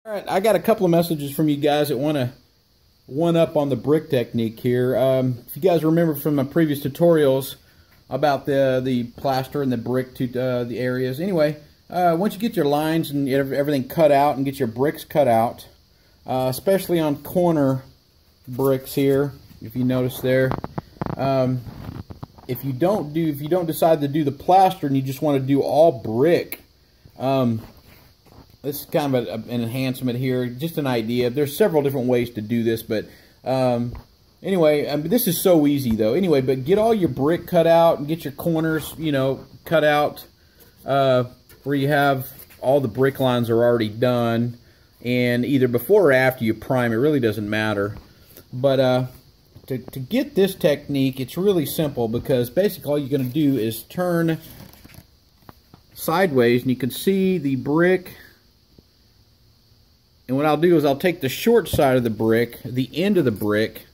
Alright, I got a couple of messages from you guys that want to one up on the brick technique here. If you guys remember from my previous tutorials about the plaster and the brick to the areas. Anyway, once you get your lines and everything cut out and get your bricks cut out, especially on corner bricks here, if you notice there, if you don't decide to do the plaster and you just want to do all brick, this is kind of an enhancement here, just an idea. There's several different ways to do this, but anyway, this is so easy though. Anyway, but get all your brick cut out and get your corners, cut out where you have all the brick lines are already done, and either before or after you prime, it really doesn't matter. But to get this technique, it's really simple, because basically all you're going to do is turn sideways, and you can see the brick. And what I'll do is I'll take the short side of the brick, the end of the brick,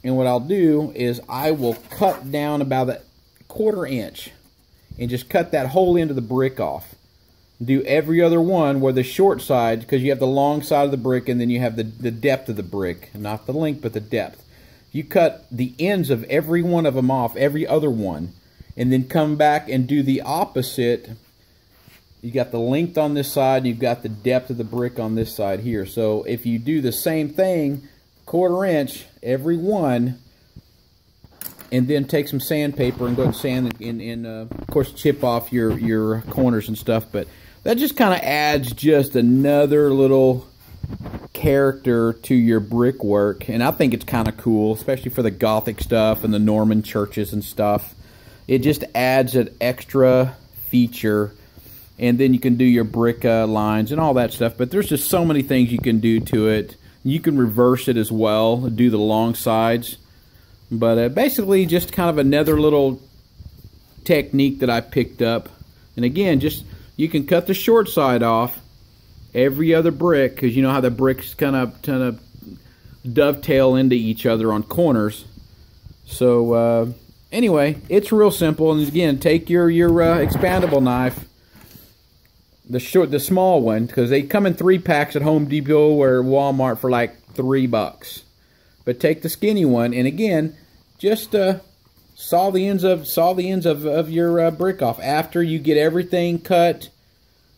and what I'll do is I will cut down about a 1/4 inch and just cut that whole end of the brick off. Do every other one where the short side, because you have the long side of the brick and then you have the depth of the brick, not the length but the depth. You cut the ends of every one of them off, every other one, and then come back and do the opposite. You got the length on this side, and you've got the depth of the brick on this side here. So if you do the same thing, 1/4 inch every one, and then take some sandpaper and go and sand and of course chip off your corners and stuff. But that just kind of adds just another little character to your brickwork, and I think it's kind of cool, especially for the Gothic stuff and the Norman churches and stuff. It just adds an extra feature. And then you can do your brick lines and all that stuff. But there's just so many things you can do to it. You can reverse it as well, do the long sides. But basically just kind of another little technique that I picked up. And again, just you can cut the short side off every other brick, because you know how the bricks kind of dovetail into each other on corners. So anyway, it's real simple. And again, take your expandable knife. The small one, because they come in 3-packs at Home Depot or Walmart for like $3. But take the skinny one, and again, just saw the ends of your brick off after you get everything cut,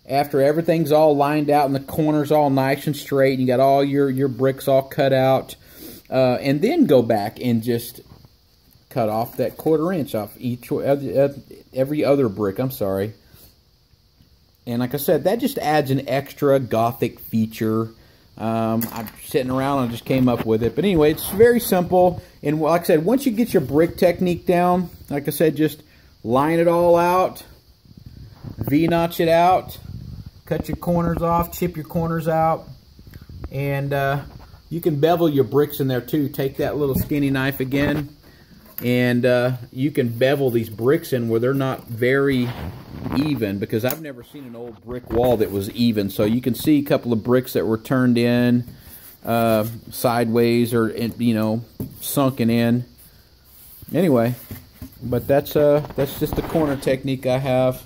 after everything's all lined out and the corners all nice and straight, and you got all your bricks all cut out, and then go back and just cut off that 1/4 inch off every other brick. I'm sorry. And like I said, that just adds an extra Gothic feature. I'm sitting around and I just came up with it. But anyway, it's very simple. And like I said, once you get your brick technique down, like I said, just line it all out, V-notch it out, cut your corners off, chip your corners out. And you can bevel your bricks in there too. Take that little skinny knife again, and you can bevel these bricks in where they're not very even, because I've never seen an old brick wall that was even. So you can see a couple of bricks that were turned in sideways, or sunken in. Anyway, but that's just the corner technique I have.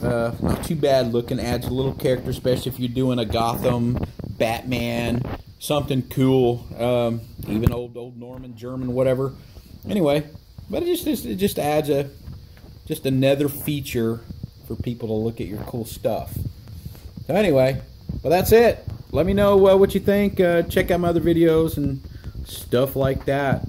Not too bad looking, adds a little character, especially if you're doing a Gotham, Batman, something cool, even old Norman, German, whatever. Anyway, but it just adds just another feature for people to look at your cool stuff. So anyway, well, that's it. Let me know what you think. Check out my other videos and stuff like that.